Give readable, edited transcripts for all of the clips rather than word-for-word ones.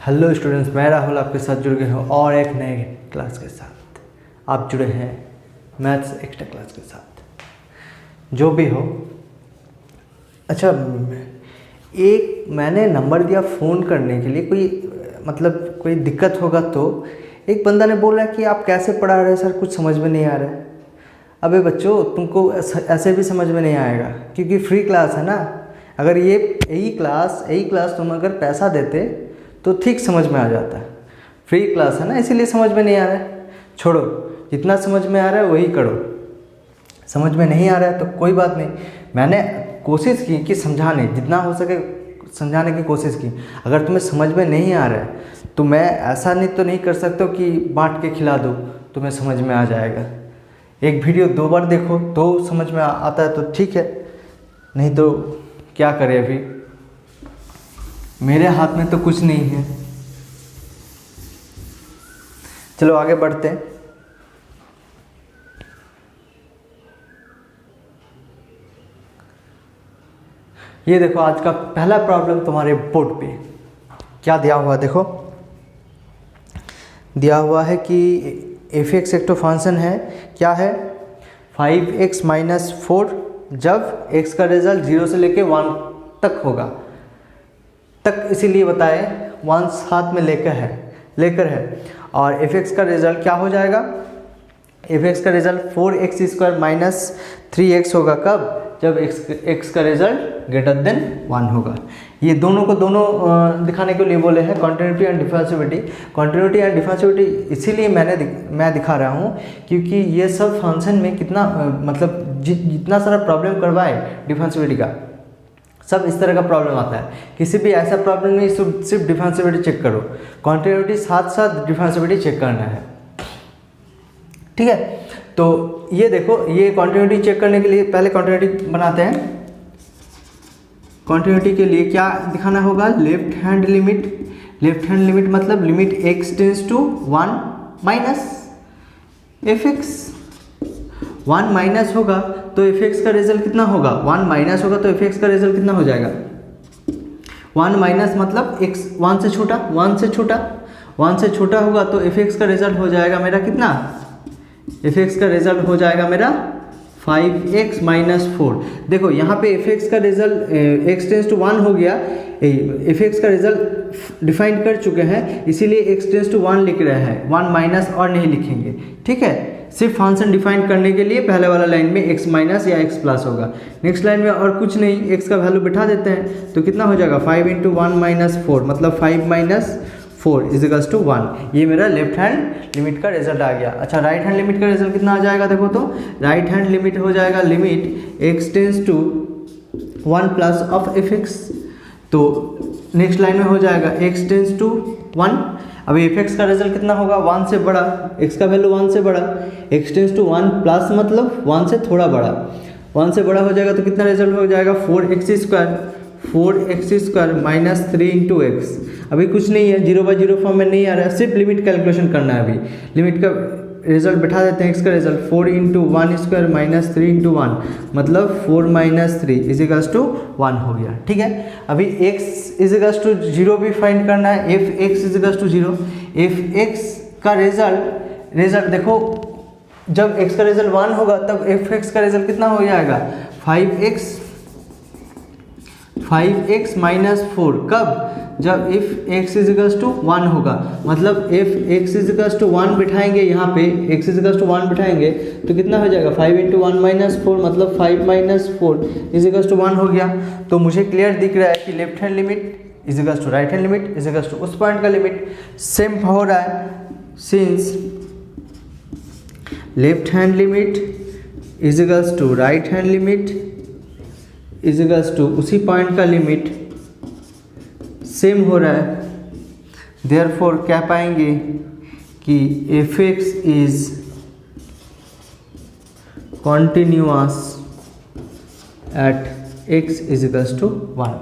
Hello students, मैं राहुल आपके साथ जुड़ गए हूँ और एक नए क्लास के साथ। आप जुड़े हैं मैथ्स एक्स्ट्रा क्लास के साथ। जो भी हो, अच्छा, एक मैंने नंबर दिया फ़ोन करने के लिए, कोई दिक्कत होगा तो। एक बंदा ने बोला कि आप कैसे पढ़ा रहे हैं सर, कुछ समझ में नहीं आ रहा है। अबे बच्चों, तुमको ऐसे भी समझ में नहीं आएगा क्योंकि फ्री क्लास है ना। अगर यही क्लास तुम अगर पैसा देते तो ठीक समझ में आ जाता है। फ्री क्लास है ना, इसीलिए समझ में नहीं आ रहा है। छोड़ो, जितना समझ में आ रहा है वही करो। समझ में नहीं आ रहा है तो कोई बात नहीं, मैंने कोशिश की कि समझाने, जितना हो सके समझाने की कोशिश की। अगर तुम्हें समझ में नहीं आ रहा है तो मैं ऐसा नहीं कर सकता कि बांट के खिला दूँ, तुम्हें समझ में आ जाएगा। एक वीडियो 2 बार देखो तो समझ में आता है तो ठीक है, नहीं तो क्या करें। अभी मेरे हाथ में तो कुछ नहीं है। चलो आगे बढ़ते हैं। ये देखो, आज का पहला प्रॉब्लम तुम्हारे बोर्ड पे क्या दिया हुआ, देखो दिया हुआ है कि f(x) एक तो फंक्शन है, क्या है 5x - 4 जब x का रिजल्ट 0 से लेके 1 तक होगा, तक इसीलिए बताए 1 साथ में लेकर है। और f(x) का रिजल्ट क्या हो जाएगा, f(x) का रिजल्ट 4x² - 3x होगा। कब? जब x का रिजल्ट ग्रेटर देन 1 होगा। ये दोनों को दिखाने के लिए बोले हैं continuity and differentiability. Continuity and differentiability इसीलिए मैं दिखा रहा हूँ क्योंकि ये सब फंक्शन में कितना जितना सारा प्रॉब्लम करवाए डिफरेंशिएबिलिटी का, सब इस तरह का प्रॉब्लम आता है। किसी भी ऐसा प्रॉब्लम नहीं सिर्फ डिफरेंशिएबिलिटी चेक करो, कॉन्टिन्यूटी साथ साथ डिफरेंशिएबिलिटी चेक करना है, ठीक है। तो ये देखो, ये कॉन्टिन्यूटी चेक करने के लिए पहले कॉन्टिन्यूटी बनाते हैं। कॉन्टिन्यूटी के लिए क्या दिखाना होगा, लेफ्ट हैंड लिमिट मतलब limit x tense to 1 minus f(x). 1 minus होगा तो f(x) का रिजल्ट कितना होगा, 1 माइनस होगा तो f(x) का रिजल्ट कितना हो जाएगा। 1 माइनस मतलब x 1 से छोटा होगा तो f(x) का रिजल्ट हो जाएगा मेरा कितना, f(x) का रिजल्ट हो जाएगा मेरा 5x - 4। देखो यहाँ पे f(x) का रिजल्ट x टेंस टू 1 हो गया, f(x) का रिजल्ट डिफाइन कर चुके हैं, इसीलिए x टेंस टू 1 लिख रहे हैं, 1 माइनस और नहीं लिखेंगे, ठीक है। सिर्फ फंक्शन डिफाइन करने के लिए पहले वाला लाइन में x माइनस या x प्लस होगा, नेक्स्ट लाइन में और कुछ नहीं, x का वैल्यू बिठा देते हैं तो कितना हो जाएगा 5 × 1 - 4 मतलब 5 - 4 = 1। ये मेरा लेफ्ट हैंड लिमिट का रिजल्ट आ गया। अच्छा, राइट हैंड लिमिट का रिजल्ट कितना आ जाएगा, देखो तो राइट हैंड लिमिट हो जाएगा limit x tense to 1 plus of f(x). तो नेक्स्ट लाइन में हो जाएगा x टेंस टू 1। अभी f(x) का रिजल्ट कितना होगा, 1 से बड़ा, x का वैल्यू 1 से बड़ा, x टेंस टू 1 प्लस मतलब 1 से थोड़ा बड़ा, 1 से बड़ा हो जाएगा तो कितना रिजल्ट हो जाएगा 4x² - 3 × x। अभी कुछ नहीं है, 0/0 फॉर्म में नहीं आ रहा है, सिर्फ लिमिट कैलकुलेशन करना है। अभी लिमिट का रिजल्ट बिठा देते हैं, x का रिजल्ट 4 × 1² - 3 × 1 मतलब 4 - 3 = 1 हो गया, ठीक है। अभी x = 0 भी फाइंड करना है, f(x) = 0। f(x) का रिजल्ट देखो, जब x का रिजल्ट 1 होगा तब f(x) का रिजल्ट कितना हो जाएगा 5x - 4। कब? जब f(x) = 1 होगा, मतलब f(x) = 1 बिठाएंगे, यहाँ पे x = 1 बिठाएंगे तो कितना हो जाएगा 5 × 1 - 4 मतलब 5 - 4 = 1 हो गया। तो मुझे क्लियर दिख रहा है कि left hand limit = right hand limit = उस पॉइंट का लिमिट सेम हो रहा है, since left hand limit = right hand limit = उसी पॉइंट का लिमिट सेम हो रहा है। देयरफॉर क्या पाएंगे कि f(x) is continuous at x = 1।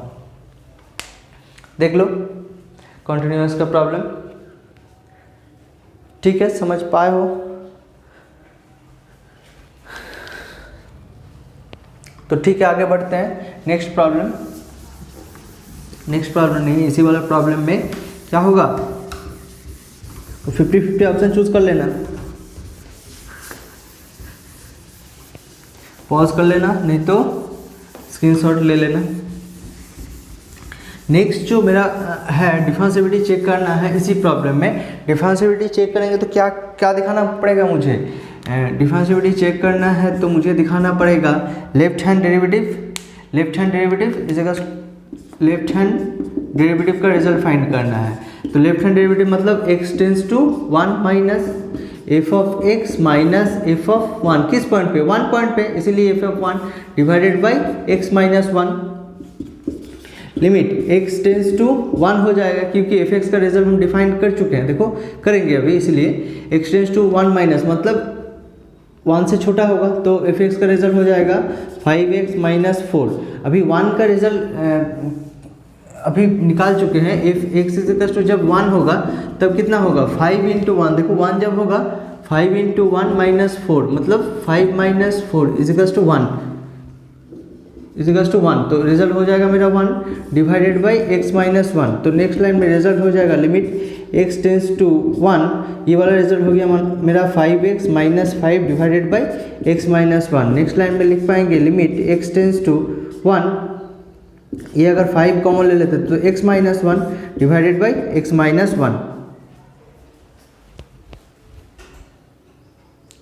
देख लो कॉन्टिन्यूअस का प्रॉब्लम, ठीक है, समझ पाए हो तो ठीक है। आगे बढ़ते हैं नेक्स्ट प्रॉब्लम नहीं, इसी वाला प्रॉब्लम में क्या होगा, तो 50-50 ऑप्शन चूज कर लेना, पॉज कर लेना, नहीं तो स्क्रीनशॉट ले लेना। नेक्स्ट जो मेरा है डिफरेंशिएबिलिटी चेक करना है इसी प्रॉब्लम में। डिफरेंशिएबिलिटी चेक करेंगे तो क्या क्या दिखाना पड़ेगा मुझे, डिफरेंशिएबिलिटी चेक करना है तो मुझे दिखाना पड़ेगा left hand derivative, left hand derivative is equal, left hand derivative का रिजल्ट फाइंड करना है। तो लेफ्ट हैंड डेरिवेटिव मतलब x tense to 1 minus F of x minus F of 1, किस पॉइंट पे, 1 पॉइंट पे, इसीलिए f of 1 divided by x minus 1, limit x tense to 1 हो जाएगा क्योंकि f(x) का रिजल्ट हम डिफाइन कर चुके हैं, देखो करेंगे अभी, इसलिए x टेंस टू 1 माइनस मतलब 1 से छोटा होगा तो f(x) का रिजल्ट हो जाएगा 5x माइनस 4। अभी 1 का रिजल्ट अभी निकाल चुके हैं, f(x) इज इक्वल टू जब 1 होगा तब कितना होगा 5 इंटू 1, देखो 1 जब होगा 5 इंटू 1 माइनस 4 मतलब 5 minus 4 is equal to 1, is equal to 1, तो रिजल्ट हो जाएगा मेरा 1 डिवाइडेड बाई x माइनस 1। तो नेक्स्ट लाइन में रिजल्ट हो जाएगा लिमिट x टेंस टू 1, ये वाला रिजल्ट हो गया मेरा 5x minus 5 divided by x minus 1। Next line में लिख पाएंगे लिमिट x टेंस टू 1, ये अगर 5 कॉमन ले लेते तो x minus 1 divided by x minus 1,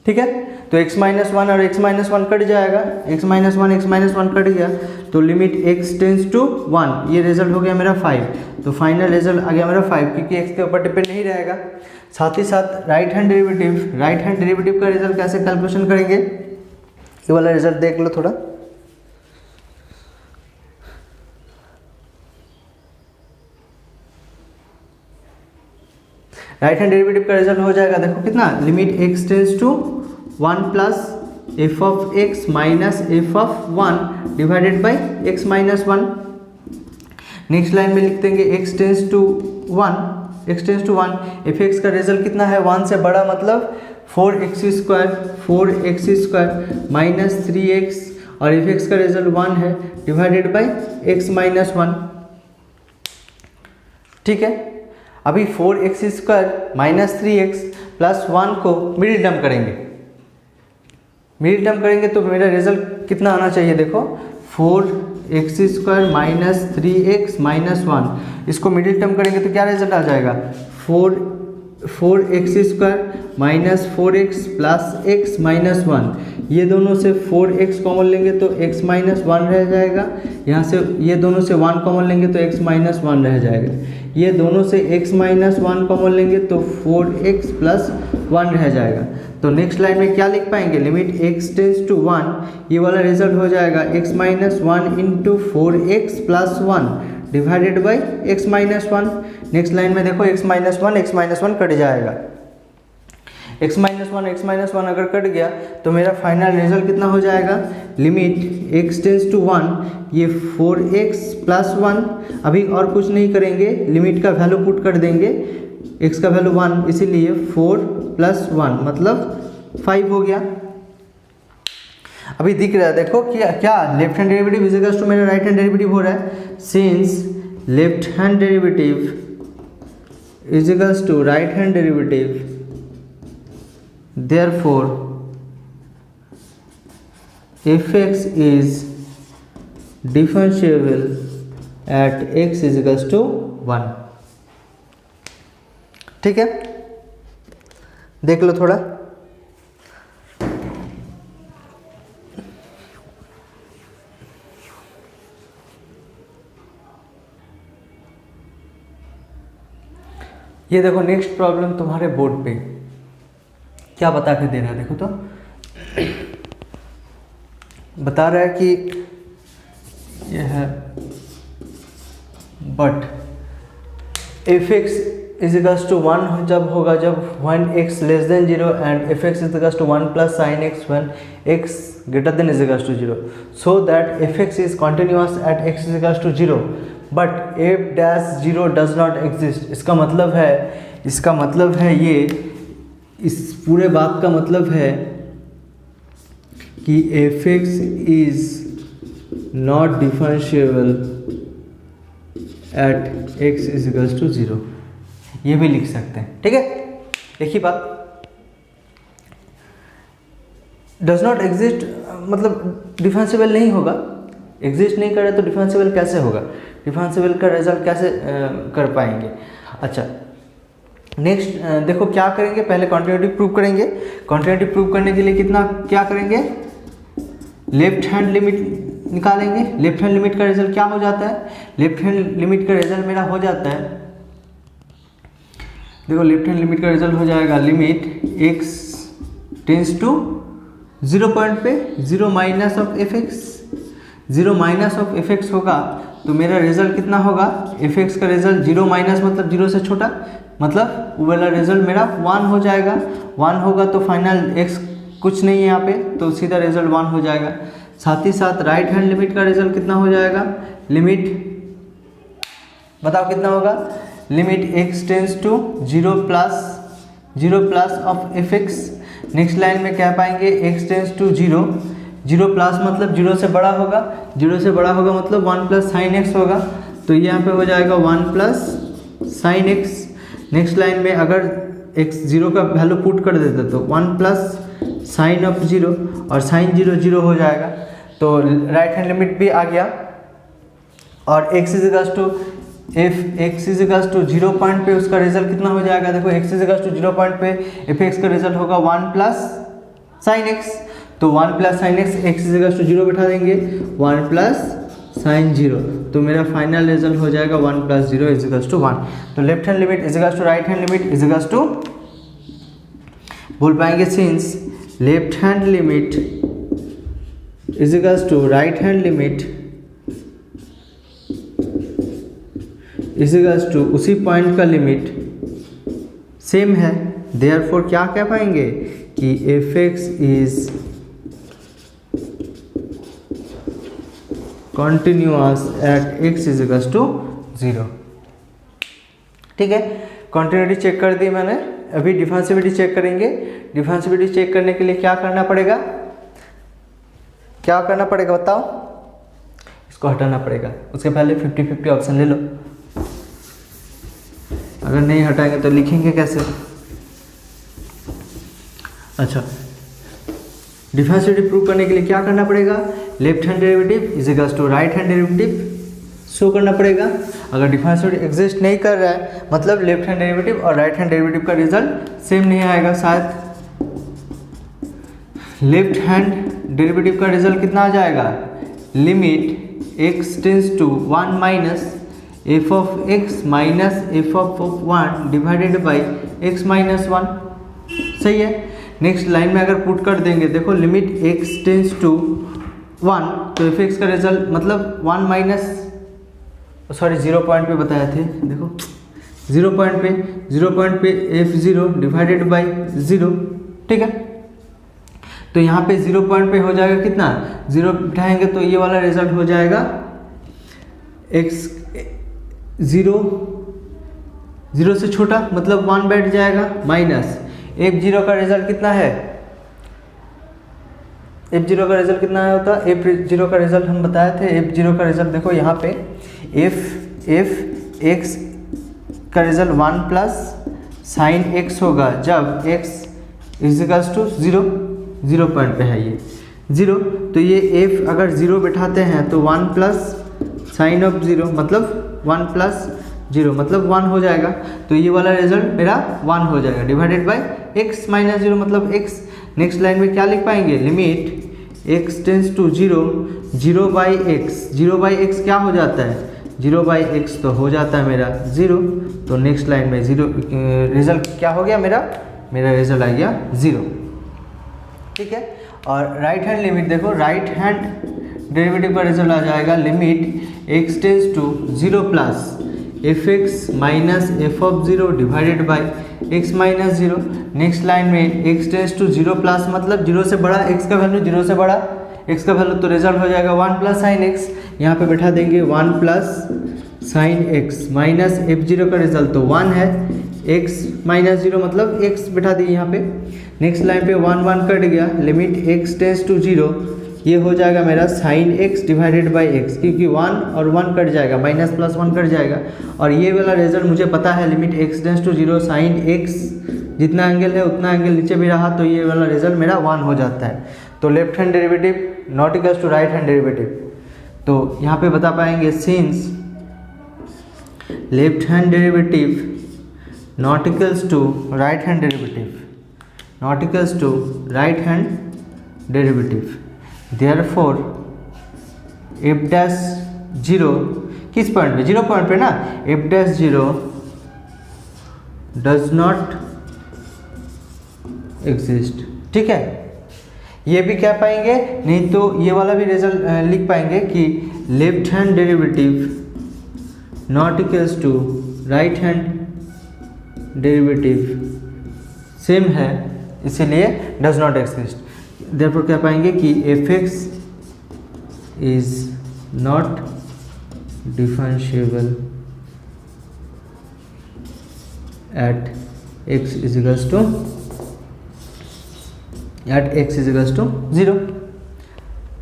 ठीक है। तो x माइनस 1 और x माइनस 1 कट जाएगा, x माइनस 1 कट गया, तो लिमिट x टेंस टू 1, ये रिजल्ट हो गया मेरा 5, तो फाइनल रिजल्ट आ गया मेरा 5 क्योंकि x के ऊपर डिपेंड नहीं रहेगा। साथ ही साथ राइट हैंड डेरिवेटिव का रिजल्ट कैसे कैलकुलेशन करेंगे, ये वाला रिजल्ट देख लो थोड़ा। राइट हैंड डेरिवेटिव का रिजल्ट हो जाएगा, देखो कितना, limit x tense to 1 plus f of x minus F of 1 divided by x minus 1। Next line में लिख देंगे x tense to 1, f x का रिजल्ट कितना है 1 से बड़ा मतलब 4x स्क्वायर माइनस 3x, और एफ एक्स का रिजल्ट 1 है डिवाइडेड बाई x माइनस 1, ठीक है। अभी 4x square minus 3x plus 1 को मिडिल टर्म करेंगे, तो मेरा रिजल्ट कितना आना चाहिए, देखो 4x square minus 3x minus 1, इसको मिडिल टर्म करेंगे तो क्या रिजल्ट आ जाएगा 4x square minus 4x plus x minus 1, ये दोनों से 4x कॉमन लेंगे तो x माइनस 1 रह जाएगा, यहाँ से ये दोनों से 1 कॉमन लेंगे तो x माइनस 1 रह जाएगा, ये दोनों से x माइनस 1 कॉमन लेंगे तो 4x प्लस 1 रह जाएगा। तो नेक्स्ट लाइन में क्या लिख पाएंगे, लिमिट x टेंस टू 1, ये वाला रिजल्ट हो जाएगा x minus 1 into 4x plus 1 divided by x minus 1। Next line में देखो x माइनस 1 कट जाएगा, x माइनस 1 अगर कट गया तो मेरा फाइनल रिजल्ट कितना हो जाएगा, लिमिट x टेंस टू 1, ये 4x प्लस 1, अभी और कुछ नहीं करेंगे, लिमिट का वैल्यू पुट कर देंगे, x का वैल्यू 1, इसीलिए 4 प्लस 1 मतलब 5 हो गया। अभी दिख रहा है देखो क्या left hand derivative is equal to मेरा राइट हैंड डेरिवेटिव हो रहा है, since left hand derivative is equal to right hand derivative, therefore f(x) is differentiable at x is equals to 1, ठीक है। देख लो थोड़ा, ये देखो नेक्स्ट प्रॉब्लम तुम्हारे बोर्ड पे क्या बता के दे रहा है, देखो तो बता रहा है कि यह है but f(x) is equals to 1 जब होगा जब 1x less than 0 and f(x) is equals to 1 plus sin x when x greater than is equals to 0, so that f(x) is continuous at x is equals to 0 but f'0 does not exist. इसका मतलब है ये, इस पूरे बात का मतलब है कि f(x) is not differentiable at x is equals to 0। ये भी लिख सकते हैं, ठीक है। एक ही बात, डज नॉट एग्जिस्ट मतलब डिफरेंशिएबल नहीं होगा, एग्जिस्ट नहीं करे तो डिफरेंशिएबल कैसे होगा, डिफरेंशिएबल का रिजल्ट कैसे कर पाएंगे। अच्छा नेक्स्ट देखो क्या करेंगे, पहले कॉन्टिन्यूटी प्रूव करेंगे। कॉन्टिन्यूटी प्रूव करने के लिए कितना क्या करेंगे, लेफ्ट हैंड लिमिट निकालेंगे। लेफ्ट हैंड लिमिट का रिजल्ट क्या हो जाता है, लेफ्ट हैंड लिमिट का रिजल्ट मेरा हो जाता है, देखो लेफ्ट हैंड लिमिट का रिजल्ट हो जाएगा limit x tense to 0 point पे 0 minus of f x, 0 minus of f x होगा तो मेरा रिजल्ट कितना होगा, एफ एक्स का रिजल्ट 0 माइनस मतलब 0 से छोटा, मतलब वो वाला रिजल्ट मेरा 1 हो जाएगा। 1 होगा तो फाइनल x कुछ नहीं है यहाँ पे, तो सीधा रिजल्ट 1 हो जाएगा। साथ ही साथ राइट हैंड लिमिट का रिजल्ट कितना हो जाएगा, लिमिट बताओ कितना होगा, limit x tense to 0 plus of f x. Next line में क्या पाएंगे, x टेंस टू 0, 0 प्लस मतलब 0 से बड़ा होगा, 0 से बड़ा होगा मतलब 1 प्लस साइन एक्स होगा, तो ये यहाँ पे हो जाएगा 1 plus sine x. Next line में अगर x 0 का वैल्यू पुट कर देते तो 1 प्लस साइन ऑफ 0 और साइन 0 0 हो जाएगा, तो राइट हैंड लिमिट भी आ गया। और x equals to f x equals to 0 point पे उसका रिजल्ट कितना हो जाएगा, देखो x इजिकल्स टू 0 पॉइंट पे एफ एक्स का रिजल्ट होगा 1 प्लस साइन एक्स, तो 1 plus sine x x equals to 0 बैठा देंगे 1 प्लस साइन 0, तो मेरा फाइनल रिजल्ट हो जाएगा 1 प्लस 0 इजिकल्स टू 1। तो left hand limit equals to right hand limit equals to बोल पाएंगे, since left hand limit equals to right hand limit equals to उसी पॉइंट का लिमिट सेम है, देयरफॉर क्या कह पाएंगे कि f x is continuous at x equals to 0। ठीक है, कॉन्टिन्यूटी चेक कर दी मैंने, अभी डिफरेंशिएबिलिटी चेक करेंगे। डिफरेंशिएबिलिटी चेक करने के लिए क्या करना पड़ेगा, क्या करना पड़ेगा बताओ, इसको हटाना पड़ेगा, उसके पहले 50-50 ऑप्शन ले लो, अगर नहीं हटाएंगे तो लिखेंगे कैसे। अच्छा डिफरेंशिएबिलिटी प्रूव करने के लिए क्या करना पड़ेगा, left hand derivative equals to right hand derivative show करना पड़ेगा। अगर डिफरेंशिएबिलिटी एग्जिस्ट नहीं कर रहा है मतलब लेफ्ट हैंड डेरिवेटिव और राइट हैंड डेरिवेटिव का रिजल्ट सेम नहीं आएगा, शायद लेफ्ट हैंड डेरिवेटिव का रिजल्ट कितना आ जाएगा, limit x tense to 1 minus F of x minus F of 1 divided by x minus 1, सही है। नेक्स्ट लाइन में अगर पुट कर देंगे, देखो लिमिट x टेंस टू 1 तो एफ एक्स का रिजल्ट मतलब 1 माइनस 0 पॉइंट पे बताए थे, देखो 0 पॉइंट पे f0 डिवाइडेड बाई 0, ठीक है। तो यहाँ पे 0 पॉइंट पे हो जाएगा कितना, 0 बिठाएंगे तो ये वाला रिजल्ट हो जाएगा x 0 से छोटा मतलब 1 बैठ जाएगा, माइनस f0 का रिजल्ट कितना है, f0 का रिजल्ट कितना है होता, f0 का रिजल्ट हम बताए थे, f0 का रिजल्ट देखो यहाँ पे f x का रिजल्ट 1 प्लस साइन x होगा जब x इजिकल्स टू 0 पॉइंट पे है ये 0, तो ये f अगर 0 बिठाते हैं तो 1 प्लस साइन ऑफ 0 मतलब 1 प्लस 0 मतलब 1 हो जाएगा, तो ये वाला रिजल्ट मेरा 1 हो जाएगा डिवाइडेड बाय x माइनस 0 मतलब x। नेक्स्ट लाइन में क्या लिख पाएंगे, limit x tense to 0 by x क्या हो जाता है, 0 बाई x तो हो जाता है मेरा 0, तो नेक्स्ट लाइन में 0 रिजल्ट क्या हो गया मेरा रिजल्ट आ गया 0, ठीक है। और राइट हैंड लिमिट देखो, राइट हैंड डेरिवेटिव का रिजल्ट आ जाएगा limit x tense to 0 plus f x minus F of 0 divided by x minus 0। Next line में x टेंस टू 0 प्लस मतलब 0 से बड़ा, x का वैल्यू 0 से बड़ा, x का वैल्यू तो रिजल्ट हो जाएगा 1 प्लस साइन x, यहाँ पे बैठा देंगे 1 plus sign x minus f0 का रिजल्ट तो 1 है, x माइनस 0 मतलब x बैठा दिए यहाँ पे। नेक्स्ट लाइन पे 1 कट गया, लिमिट x टेंस टू 0, ये हो जाएगा मेरा sine x divided by x, क्योंकि 1 और 1 कट जाएगा, माइनस प्लस 1 कट जाएगा। और ये वाला रिजल्ट मुझे पता है, limit x tends to 0 sine x, जितना एंगल है उतना एंगल नीचे भी रहा तो ये वाला रिजल्ट मेरा 1 हो जाता है। तो left hand derivative not equals to right hand derivative. तो यहाँ पे बता पाएंगे since left hand derivative not equals to right hand derivative, not equals to right hand derivative, therefore f dash 0 किस पॉइंट पे, 0 पॉइंट पे ना, f dash 0 does not exist। ठीक है, ये भी क्या पाएंगे, नहीं तो ये वाला भी रिजल्ट लिख पाएंगे कि left hand derivative not equals to right hand derivative same है, इसीलिए डज नॉट एग्जिस्ट। देयरफॉर क्या पाएंगे कि f x is not differentiable at x is equals to 0।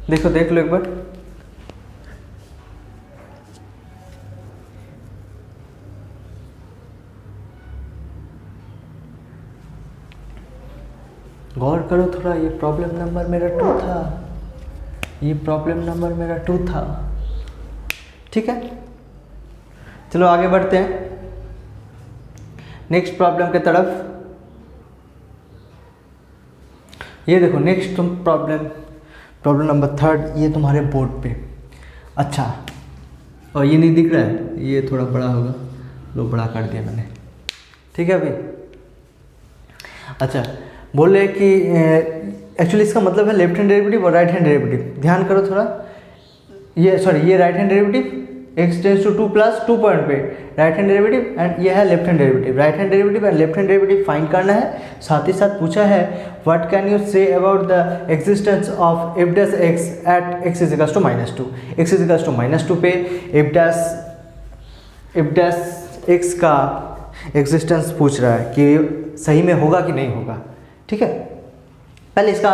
देखो, देख लो एक बार, गौर करो थोड़ा। ये प्रॉब्लम नंबर मेरा 2 था, ये प्रॉब्लम नंबर मेरा 2 था। ठीक है, चलो आगे बढ़ते हैं नेक्स्ट प्रॉब्लम के तरफ। ये देखो नेक्स्ट प्रॉब्लम नंबर 3, ये तुम्हारे बोर्ड पे। अच्छा, और ये नहीं दिख रहा है, ये थोड़ा बड़ा होगा, लो बड़ा कर दिया मैंने। ठीक है भाई, अच्छा बोले कि एक्चुअली इसका मतलब है लेफ्ट हैंड डेरिवेटिव और राइट हैंड डेरिवेटिव। ध्यान करो थोड़ा, ये right hand derivative x tense to 2 plus 2 point पे राइट हैंड डेरिवेटिव, एंड ये है left hand derivative. Right hand derivative and left hand derivative find करना है। साथ ही साथ पूछा है what can you say about the existence of f dash x at x is equals to -2। x is equals to -2 पे f dash x का existence पूछ रहा है कि सही में होगा कि नहीं होगा। ठीक है, पहले इसका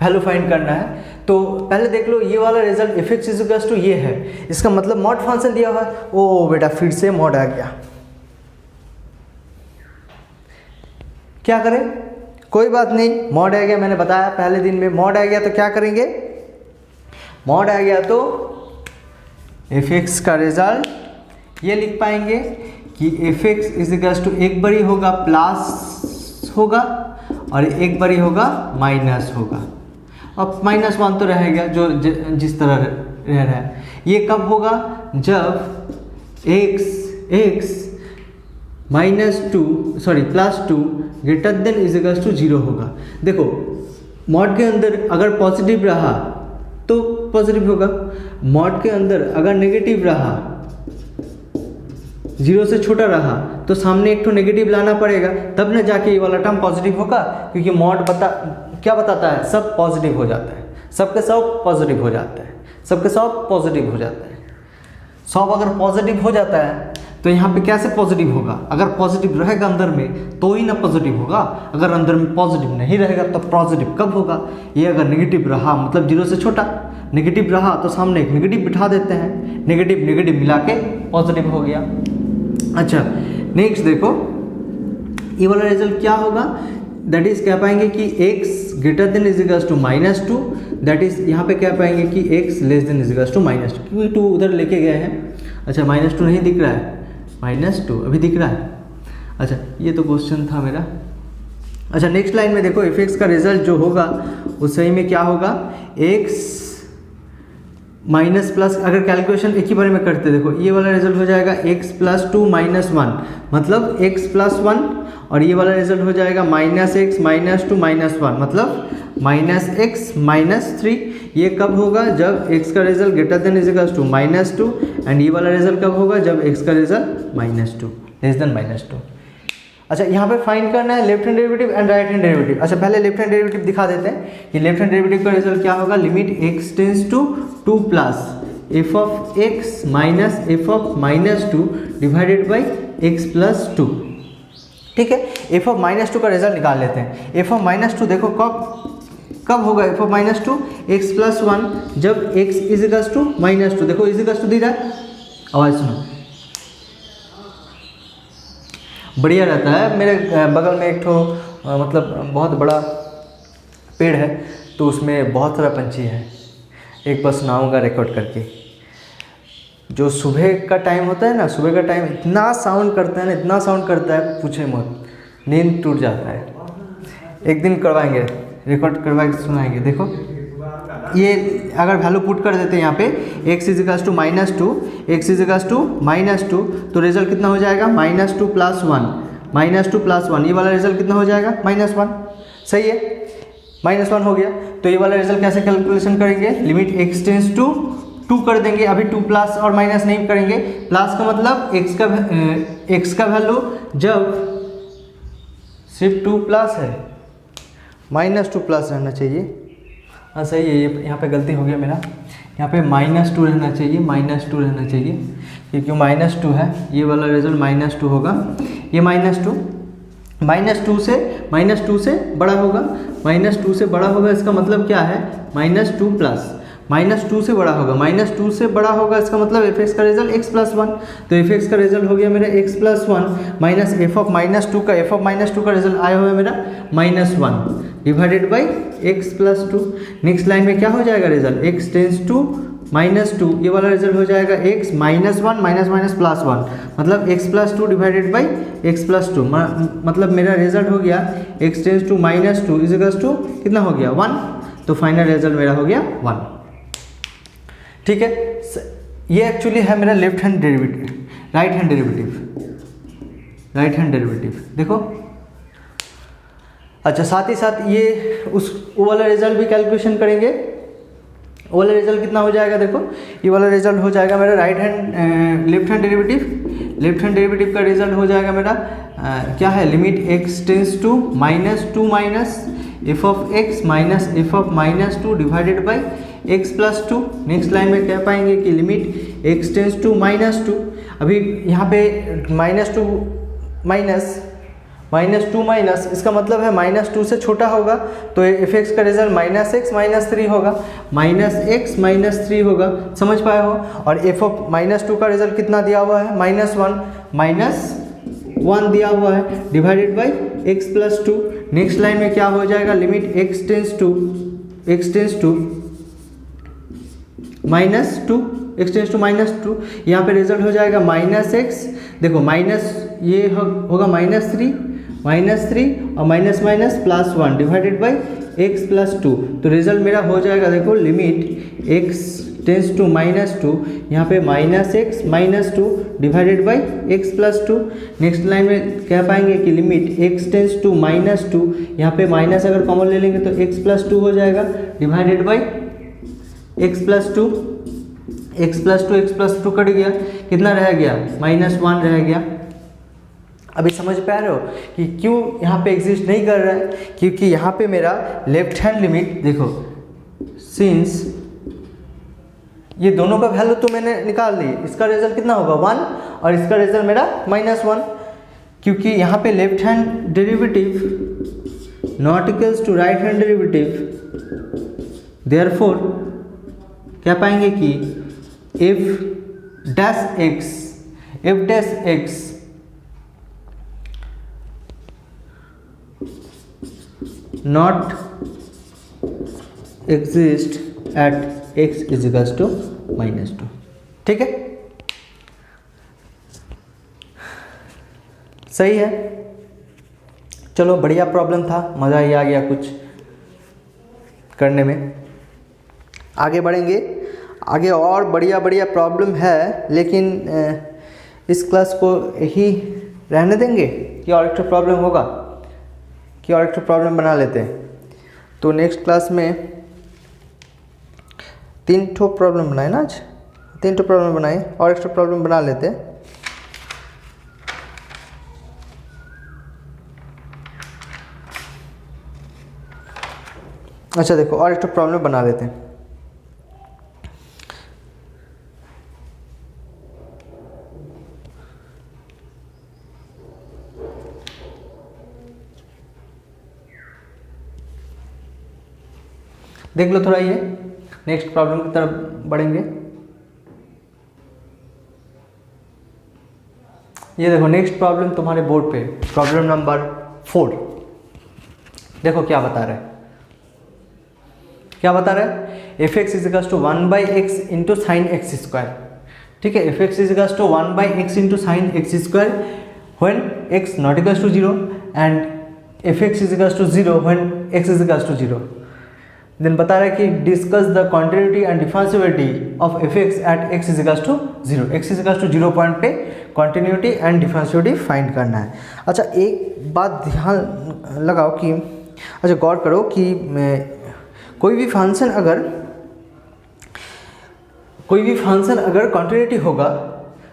वैल्यू फाइंड करना है। तो पहले देख लो, ये वाला result f x is equals to ये है, इसका मतलब मॉड फंक्शन दिया हुआ है। ओ बेटा, फिर से मॉड आ गया, क्या करें, कोई बात नहीं, मॉड आ गया, मैंने बताया पहले दिन में मॉड आ गया तो क्या करेंगे, मॉड आ गया तो एफ एक्स का रिजल्ट ये लिख पाएंगे कि f x is equals to एक बारी होगा प्लस होगा और एक बारी होगा माइनस होगा। अब -1 तो रहेगा जो जिस तरह रह रहा है। ये कब होगा, जब x +2 greater than is equals to 0 होगा। देखो, मॉड के अंदर अगर पॉजिटिव रहा तो पॉजिटिव होगा, मॉड के अंदर अगर नेगेटिव रहा, 0 से छोटा रहा, तो सामने एक तो नेगेटिव लाना पड़ेगा, तब ना जाके ये वाला टर्म पॉजिटिव होगा। क्योंकि मॉड क्या बताता है, सब पॉजिटिव हो जाता है, सबके सब पॉजिटिव हो जाता है, सबके सब पॉजिटिव हो जाता है। सब अगर पॉजिटिव हो जाता है तो यहाँ पे कैसे पॉजिटिव होगा, अगर पॉजिटिव रहेगा अंदर में तो ही ना पॉजिटिव होगा, अगर अंदर में पॉजिटिव नहीं रहेगा तो पॉजिटिव कब होगा। ये अगर नेगेटिव रहा मतलब 0 से छोटा, नेगेटिव रहा तो सामने एक नेगेटिव बिठा देते हैं, नेगेटिव मिला के पॉजिटिव हो गया। अच्छा, नेक्स्ट देखो, ये वाला रिजल्ट क्या होगा, दैट इज क्या पाएंगे कि x greater than is equals to -2, that is यहाँ पे क्या पाएंगे कि x less than is equals to -2, क्योंकि 2 उधर लेके गए हैं। अच्छा, -2 नहीं दिख रहा है, -2 अभी दिख रहा है। अच्छा, ये तो क्वेश्चन था मेरा। अच्छा, नेक्स्ट लाइन में देखो, f(x) का रिजल्ट जो होगा उस सही में क्या होगा, x माइनस प्लस, अगर कैलकुलेशन एक ही बारे में करते, देखो ये वाला रिजल्ट हो जाएगा x + 2 - 1, मतलब x + 1, और ये वाला रिजल्ट हो जाएगा -x - 2 - 1, मतलब -x - 3। ये कब होगा, जब x का result greater than is equals to -2, and ये वाला रिजल्ट कब होगा, जब x का रिजल्ट -2 लेस देन -2। अच्छा, यहाँ पे फाइंड करना है left hand derivative and right hand derivative. अच्छा, पहले लेफ्ट हैंड डेरिवेटिव दिखा देते हैं कि लेफ्ट हैंड डेरिवेटिव का रिजल्ट क्या होगा, limit x tense to 2 plus f(x) minus f(-2) divided by x + 2। ठीक है, f(-2) का रिजल्ट निकाल लेते हैं। f(-2) देखो कब होगा F of minus two, X plus one, जब X is equals to minus two. देखो इज इक्वल्स टू दी रहा है, आवाज़ सुनो, बढ़िया रहता है। मेरे बगल में एक ठो मतलब बहुत बड़ा पेड़ है, तो उसमें बहुत सारा पंछी है। एक बार सुनाऊंगा रिकॉर्ड करके। जो सुबह का टाइम होता है ना, सुबह का टाइम इतना साउंड करता है ना, इतना साउंड करता है पूछे मत, नींद टूट जाता है। एक दिन करवाएंगे, रिकॉर्ड करवा के सुनाएंगे। देखो ये अगर वैल्यू पुट कर देते हैं यहाँ पे x is equals to minus two, x is equals to minus two, तो रिजल्ट कितना हो जाएगा minus two plus one, minus two plus one, ये वाला रिजल्ट कितना हो जाएगा माइनस वन। सही है, माइनस वन हो गया। तो ये वाला रिजल्ट कैसे कैलकुलेशन करेंगे, limit x tense to two कर देंगे। अभी टू प्लस और माइनस नहीं करेंगे, प्लस का मतलब x का वैल्यू जब सिर्फ टू प्लस है, माइनस टू प्लस रहना चाहिए। हाँ सही है, ये यहाँ पे गलती हो गया मेरा, यहाँ पे माइनस टू रहना चाहिए, माइनस टू रहना चाहिए, क्योंकि माइनस टू है, ये वाला रिजल्ट माइनस टू होगा। ये माइनस टू से बड़ा होगा, माइनस टू से बड़ा होगा, इसका मतलब क्या है minus two plus, minus two से बड़ा होगा, माइनस टू से बड़ा होगा, इसका मतलब एफ एक्स का रिजल्ट एक्स प्लस वन। तो एफ एक्स का रिजल्ट हो गया मेरा X plus one minus F of minus two का रिजल्ट आया हुआ है मेरा minus one divided by x plus two. Next line में क्या हो जाएगा result, X tends to minus two, ये वाला रिजल्ट हो जाएगा X minus one minus minus plus one, मतलब X plus two divided by x plus two, मतलब मेरा रिजल्ट हो गया x tends to minus two is equals to कितना हो गया वन। तो फाइनल रिजल्ट मेरा हो गया वन। ठीक है, ये एक्चुअली है मेरा left hand derivative, right hand derivative देखो। अच्छा, साथ ही साथ ये वो वाला रिजल्ट भी कैलकुलेशन करेंगे। वो वाला रिजल्ट कितना हो जाएगा, देखो ये वाला रिजल्ट हो जाएगा मेरा लेफ्ट हैंड डेरिवेटिव का रिजल्ट हो जाएगा मेरा क्या है, limit x tense to minus F of x minus F of minus two divided by x plus two. Next line में कह पाएंगे कि limit x tense to minus two, अभी यहाँ पे माइनस टू माइनस, इसका मतलब है माइनस टू से छोटा होगा, तो एफ एक्स का result minus x minus three होगा, माइनस एक्स माइनस थ्री होगा, समझ पाए हो। और एफ ऑफ माइनस टू का रिजल्ट कितना दिया हुआ है, माइनस वन दिया हुआ है, divided by x plus two. Next line में क्या हो जाएगा, limit x tends to minus two, यहाँ पे रिजल्ट हो जाएगा माइनस एक्स, देखो माइनस ये होगा माइनस थ्री और minus minus plus one divided by x plus two. तो रिजल्ट मेरा हो जाएगा देखो limit x tends to minus two, यहाँ पे minus x minus two divided by x plus two. Next line में कह पाएंगे कि limit x tends to minus two, यहाँ पे माइनस अगर कॉमन ले लेंगे तो एक्स प्लस टू हो जाएगा divided by x plus to cut गया, कितना रह गया माइनस वन रह गया। अभी समझ पा रहे हो कि क्यों यहाँ पे एग्जिस्ट नहीं कर रहा है, क्योंकि यहाँ पे मेरा लेफ्ट हैंड लिमिट देखो, सिंस ये दोनों का वैल्यू तो मैंने निकाल ली, इसका रिजल्ट कितना होगा वन और इसका रिजल्ट मेरा माइनस वन, क्योंकि यहाँ पे left hand derivative not equals to right hand derivative, therefore क्या पाएंगे कि if dash x not exist at x is equals to minus 2। ठीक है, सही है। चलो बढ़िया प्रॉब्लम था, मज़ा ही आ गया कुछ करने में। आगे बढ़ेंगे, आगे और बढ़िया प्रॉब्लम है, लेकिन इस क्लास को ही रहने देंगे कि और एक प्रॉब्लम होगा, कि और एक प्रॉब्लम बना लेते हैं। तो नेक्स्ट क्लास में 3 ठो प्रॉब्लम बनाए ना, आज 3 ठो प्रॉब्लम बनाए, और एक प्रॉब्लम बना लेते हैं। अच्छा देखो, और एक प्रॉब्लम बना लेते हैं। देख लो थोड़ा, ये नेक्स्ट प्रॉब्लम की तरफ बढ़ेंगे। ये देखो नेक्स्ट प्रॉब्लम तुम्हारे बोर्ड पे, प्रॉब्लम नंबर 4। देखो क्या बता रहा है, क्या बता रहा है, f x is equal to 1/x into sine x square. ठीक है, f x is equal to 1/x into sine x square when x not equal to 0 and f x is equal to 0 when x is equal to 0। Then बता रहा है कि discuss the continuity and differentiability of f x at x is equal to 0। x is equal to 0 point पे continuity and differentiability find करना है। अच्छा एक बात ध्यान लगाओ कि, अच्छा गौर करो कि कोई भी फंक्शन अगर कॉन्टिन्यूटी होगा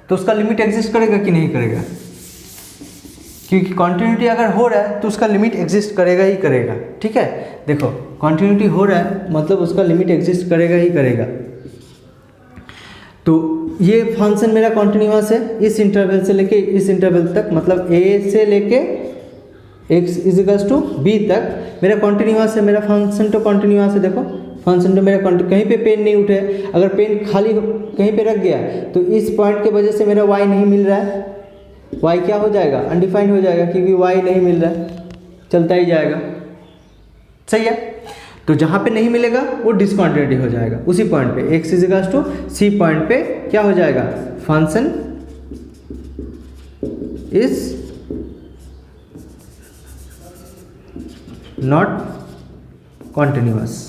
तो उसका लिमिट एग्जिस्ट करेगा कि नहीं करेगा, क्योंकि कॉन्टिन्यूटी अगर हो रहा है तो उसका लिमिट एग्जिस्ट करेगा ही करेगा। ठीक है, देखो कॉन्टिन्यूटी हो रहा है मतलब उसका लिमिट एग्जिस्ट करेगा ही करेगा। तो ये फंक्शन मेरा कॉन्टिन्यूअस है इस इंटरवल से लेके इस इंटरवल तक, मतलब a से लेके x is equal to b तक मेरा कॉन्टिन्यूअस है, मेरा फंक्शन तो कॉन्टिन्यूअस है। देखो फंक्शन तो मेरा कहीं पे पेन नहीं उठे, अगर पेन खाली कहीं पे रख गया तो इस पॉइंट के वजह से मेरा y नहीं मिल रहा है, y क्या हो जाएगा, अनडिफाइंड हो जाएगा, क्योंकि y नहीं मिल रहा है, चलता ही जाएगा। सही है, तो जहाँ पे नहीं मिलेगा वो डिसकंटिन्यूटी हो जाएगा, उसी पॉइंट पे x is equal to c point पे क्या हो जाएगा, फंक्शन इज नॉट कॉन्टिन्यूअस।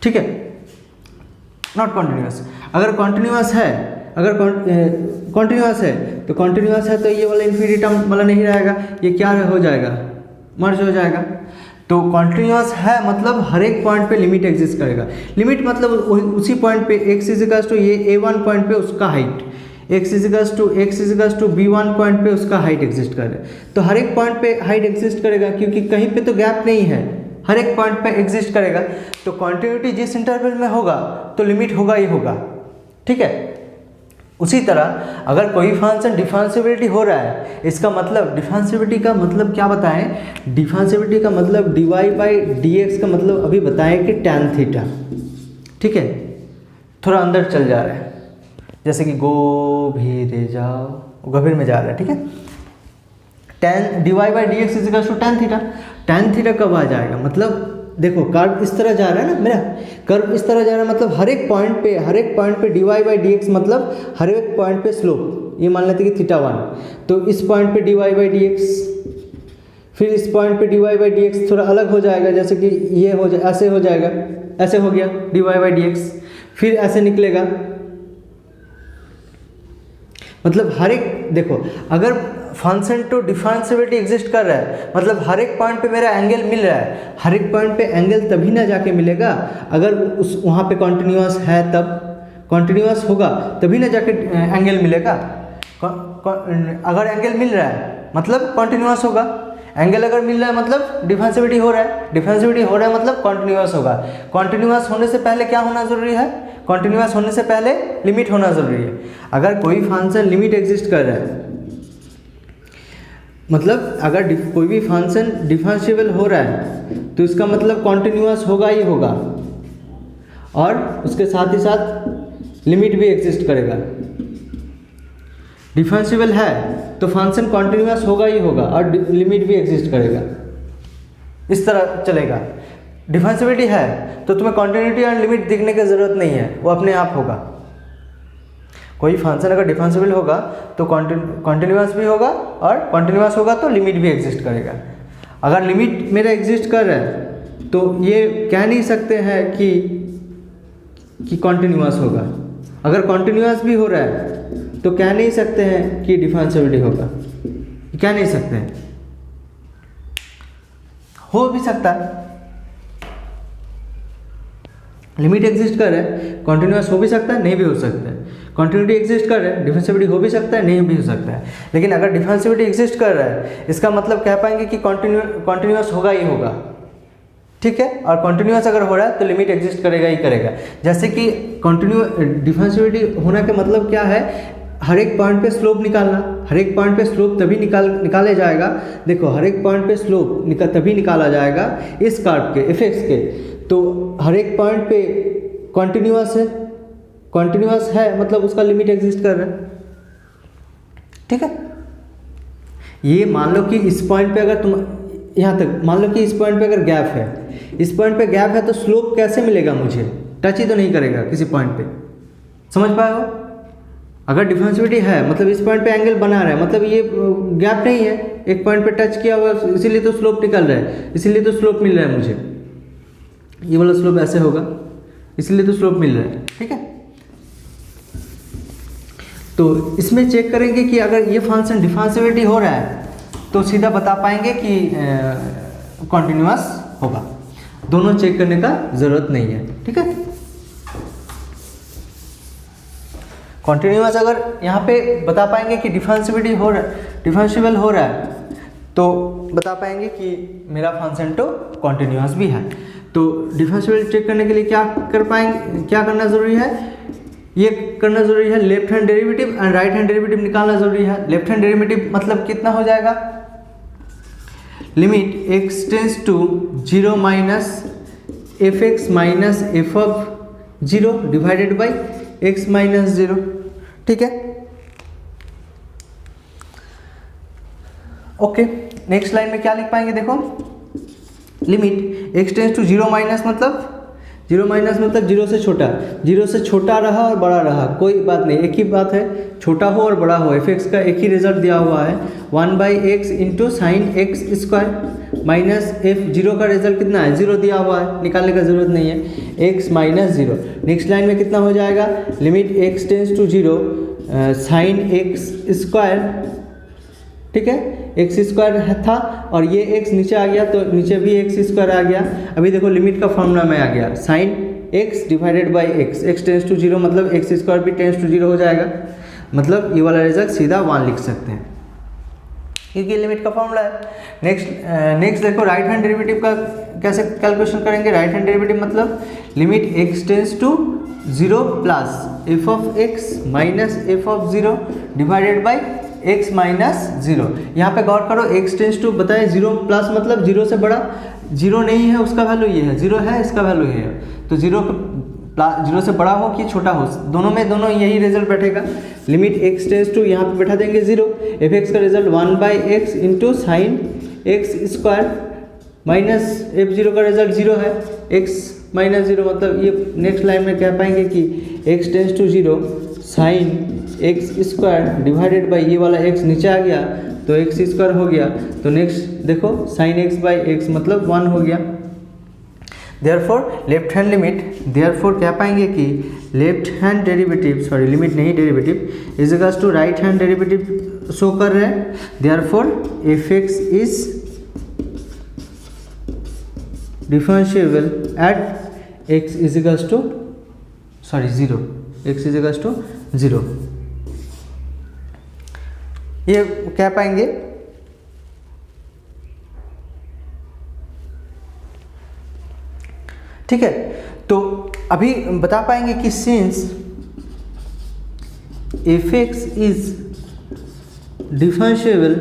ठीक है, नॉट कॉन्टिन्यूअस। अगर कॉन्टिन्यूअस है, अगर कॉन्टिन्यूअस है तो कॉन्टिन्यूअस है तो ये वाला इन्फिनिटी टर्म वाला नहीं रहेगा, ये क्या हो जाएगा, मर्ज हो जाएगा। तो कॉन्टिन्यूअस है मतलब हर एक पॉइंट पे लिमिट एग्जिस्ट करेगा। लिमिट मतलब उसी पॉइंट पे x इज इक्वल टू ये a1 पॉइंट पे उसका height, x is equal to b1 point पे उसका हाइट एग्जिस्ट करे, तो हर एक पॉइंट पे हाइट एग्जिस्ट करेगा, क्योंकि कहीं पे तो गैप नहीं है, हर एक पॉइंट पे एग्जिस्ट करेगा। तो कॉन्टिन्यूटी जिस इंटरवल में होगा तो लिमिट होगा ही होगा। ठीक है, उसी तरह अगर कोई फंक्शन डिफरेंशिएबिलिटी हो रहा है, इसका मतलब डिफरेंशिएबिलिटी का मतलब क्या बताएं, डिफरेंशिएबिलिटी का मतलब dy/dx का मतलब अभी बताएं कि tan थीटा। ठीक है, थोड़ा अंदर चल जा रहा है, जैसे कि गोभीरे जाओ, गंभीर में जा रहा है। ठीक है, tan dy/dx is equal to tan theta. tan theta कब आ जाएगा, मतलब देखो कर्व इस तरह जा रहा है ना, मेरा कर्व इस तरह जा रहा है, मतलब हर एक पॉइंट पे dy/dx मतलब हर एक पॉइंट पे स्लोप, ये मान लेते हैं कि θ1, तो इस पॉइंट पे dy/dx, फिर इस पॉइंट पे dy/dx थोड़ा अलग हो जाएगा, जैसे कि ये हो जाए, ऐसे हो जाएगा, ऐसे हो गया dy/dx, फिर ऐसे निकलेगा। मतलब हर एक, देखो अगर फंक्शन तो डिफरेंशिएबिलिटी एग्जिस्ट कर रहा है मतलब हर एक पॉइंट पे मेरा एंगल मिल रहा है, हर एक पॉइंट पे एंगल तभी ना जाके मिलेगा अगर उस वहाँ पे कॉन्टिन्यूअस है, तब कॉन्टिन्यूअस होगा तभी ना जाके एंगल मिलेगा। अगर एंगल मिल रहा है मतलब कॉन्टिन्यूअस होगा, एंगल अगर मिल रहा है मतलब डिफरेंशिएबिलिटी हो रहा है, डिफरेंशिएबिलिटी हो रहा है मतलब कॉन्टिन्यूअस होगा। कॉन्टिन्यूअस होने से पहले क्या होना जरूरी है, कॉन्टिन्यूअस होने से पहले लिमिट होना जरूरी है। अगर कोई फंक्शन लिमिट एग्जिस्ट कर रहा है मतलब अगर कोई भी फंक्शन डिफरेंशिएबल हो रहा है तो इसका मतलब कॉन्टिन्यूअस होगा ही होगा, और उसके साथ ही साथ लिमिट भी एग्जिस्ट करेगा। डिफरेंशिएबल है तो फंक्शन कॉन्टिन्यूअस होगा ही होगा और लिमिट भी एग्जिस्ट करेगा, इस तरह चलेगा। डिफरेंशिएबिलिटी है तो तुम्हें कॉन्टिन्यूटी और लिमिट दिखने की ज़रूरत नहीं है, वो अपने आप होगा। कोई फंक्शन अगर डिफरेंशिएबल होगा तो कॉन्टिन्यूअस भी होगा, और कॉन्टिन्यूअस होगा तो लिमिट भी एग्जिस्ट करेगा। अगर लिमिट मेरा एग्जिस्ट कर रहा है तो ये कह नहीं सकते हैं कि कॉन्टिन्यूअस होगा। अगर कॉन्टिन्यूअस भी हो रहा है तो कह नहीं सकते हैं कि डिफरेंशिएबिलिटी होगा, कह नहीं सकते हैं, हो भी सकता है। लिमिट एग्जिस्ट कर रहा है, कॉन्टिन्यूअस हो भी सकता है, नहीं भी हो सकता है। कॉन्टिन्यूटी एग्जिस्ट कर रहा है, डिफरेंशिएबिलिटी हो भी सकता है, नहीं भी हो सकता है। लेकिन अगर डिफरेंशिएबिलिटी एग्जिस्ट कर रहा है इसका मतलब कह पाएंगे कि कॉन्टिन्यूअस होगा ही होगा। ठीक है, और कॉन्टिन्यूअस अगर हो रहा है तो लिमिट एग्जिस्ट करेगा ही करेगा। जैसे कि डिफरेंशिएबिलिटी होने का मतलब क्या है, हर एक पॉइंट पे स्लोप निकालना, हर एक पॉइंट पे स्लोप तभी निकाले जाएगा, देखो हर एक पॉइंट पे स्लोप तभी निकाला जाएगा इस कर्व के एफ एक्स के, तो हर एक पॉइंट पे कॉन्टिन्यूअस है मतलब उसका लिमिट एग्जिस्ट कर रहा है, ठीक है। ये मान लो कि इस पॉइंट पे अगर तुम यहाँ तक मान लो कि इस पॉइंट पे अगर गैप है, इस पॉइंट पे गैप है तो स्लोप कैसे मिलेगा, मुझे टच ही तो नहीं करेगा किसी पॉइंट पे, समझ पाए हो। अगर डिफरेंशिएबिलिटी है मतलब इस पॉइंट पे एंगल बना रहा है, मतलब ये गैप नहीं है, एक पॉइंट पे टच किया हुआ इसीलिए तो स्लोप निकल रहा है, इसीलिए तो स्लोप मिल रहा है मुझे, ये वाला स्लोप ऐसे होगा इसलिए तो स्लोप मिल रहा है, ठीक है। तो इसमें चेक करेंगे कि अगर ये फंक्शन डिफरेंशिएबिलिटी हो रहा है तो सीधा बता पाएंगे कि कॉन्टिन्यूअस होगा, दोनों चेक करने का ज़रूरत नहीं है, ठीक है। कॉन्टिन्यूअस अगर यहाँ पे बता पाएंगे कि डिफरेंशिएबल हो रहा है तो बता पाएंगे कि मेरा फंक्शन तो कॉन्टिन्यूअस भी है। तो डिफरेंशिएबिलिटी चेक करने के लिए क्या करना ज़रूरी है, ये करना ज़रूरी है, left hand derivative and right hand derivative निकालना ज़रूरी है। लेफ्ट हैंड डेरिवेटिव मतलब कितना हो जाएगा, limit x tense to 0 minus f x minus F of 0 divided by x minus 0, ठीक है। ओके, नेक्स्ट लाइन में क्या लिख पाएंगे, देखो limit x tense to 0 minus मतलब 0 से छोटा, 0 से छोटा रहा और बड़ा रहा कोई बात नहीं, एक ही बात है, छोटा हो और बड़ा हो, एफ एक्स का एक ही रिजल्ट दिया हुआ है 1/x into sine x square minus F 0 का रिजल्ट कितना है 0 दिया हुआ है, निकालने का जरूरत नहीं है, x माइनस 0। नेक्स्ट लाइन में कितना हो जाएगा, limit x tense to 0 sine x square, ठीक है, एक्स स्क्वायर था और ये x नीचे आ गया तो नीचे भी एक्स स्क्वायर आ गया। अभी देखो लिमिट का फॉर्मूला में आ गया sine x divided by x, x tense to 0 मतलब एक्स स्क्वायर भी टेंस टू 0 हो जाएगा, मतलब ये वाला रिजल्ट सीधा 1 लिख सकते हैं क्योंकि लिमिट का फॉर्मूला है। नेक्स्ट देखो राइट हैंड डेरिवेटिव का कैसे कैलकुलेशन करेंगे, राइट हैंड डेरिवेटिव मतलब limit x tense to 0 plus f of x minus F of 0 divided by x minus 0। यहाँ पे गौर करो x टेंस टू बताए 0 प्लस मतलब 0 से बड़ा, 0 नहीं है उसका वैल्यू ये है, 0 है इसका वैल्यू ये है, तो 0 से बड़ा हो कि छोटा हो, दोनों यही रिजल्ट बैठेगा। लिमिट x टेंस टू यहाँ पे बैठा देंगे 0, एफ एक्स का result 1/x into sine x square minus F 0 का रिजल्ट 0 है, x माइनस 0 मतलब ये नेक्स्ट लाइन में कह पाएंगे कि x tense to 0 sine x square divided by ये वाला x नीचे आ गया तो एक्स स्क्वायर हो गया, तो नेक्स्ट देखो साइन एक्स बाई एक्स मतलब 1 हो गया। Therefore left hand limit, therefore क्या पाएंगे कि left hand derivative, sorry limit नहीं derivative is equals to right hand derivative show कर रहे हैं। Therefore F x is differentiable at x is equals to 0, X is equals to 0, ये कह पाएंगे। ठीक है, तो अभी बता पाएंगे कि since f x is differentiable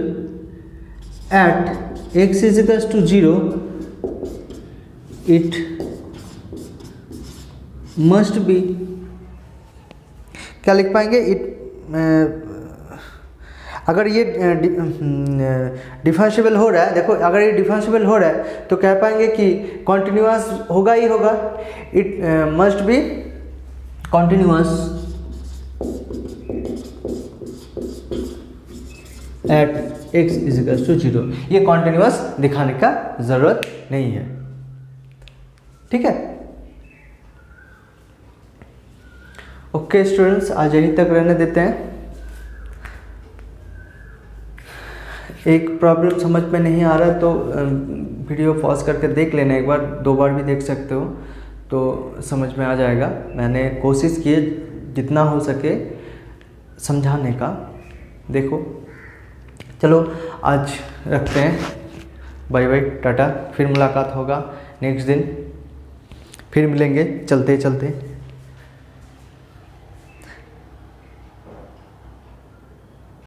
at x is equals to 0, it must be, क्या लिख पाएंगे, अगर ये डिफरेंशिएबल हो रहा है, देखो अगर ये डिफरेंशिएबल हो रहा है तो कह पाएंगे कि कॉन्टिन्यूअस होगा ही होगा, it must be continuous at x is equals to 0। ये कॉन्टिन्यूअस दिखाने का ज़रूरत नहीं है, ठीक है। ओके स्टूडेंट्स, आज यहीं तक रहने देते हैं। एक प्रॉब्लम समझ में नहीं आ रहा तो वीडियो पॉज करके देख लेना, एक बार 2 बार भी देख सकते हो तो समझ में आ जाएगा। मैंने कोशिश की जितना हो सके समझाने का, देखो चलो आज रखते हैं, बाय बाय टाटा, फिर मुलाकात होगा नेक्स्ट दिन, फिर मिलेंगे चलते चलते।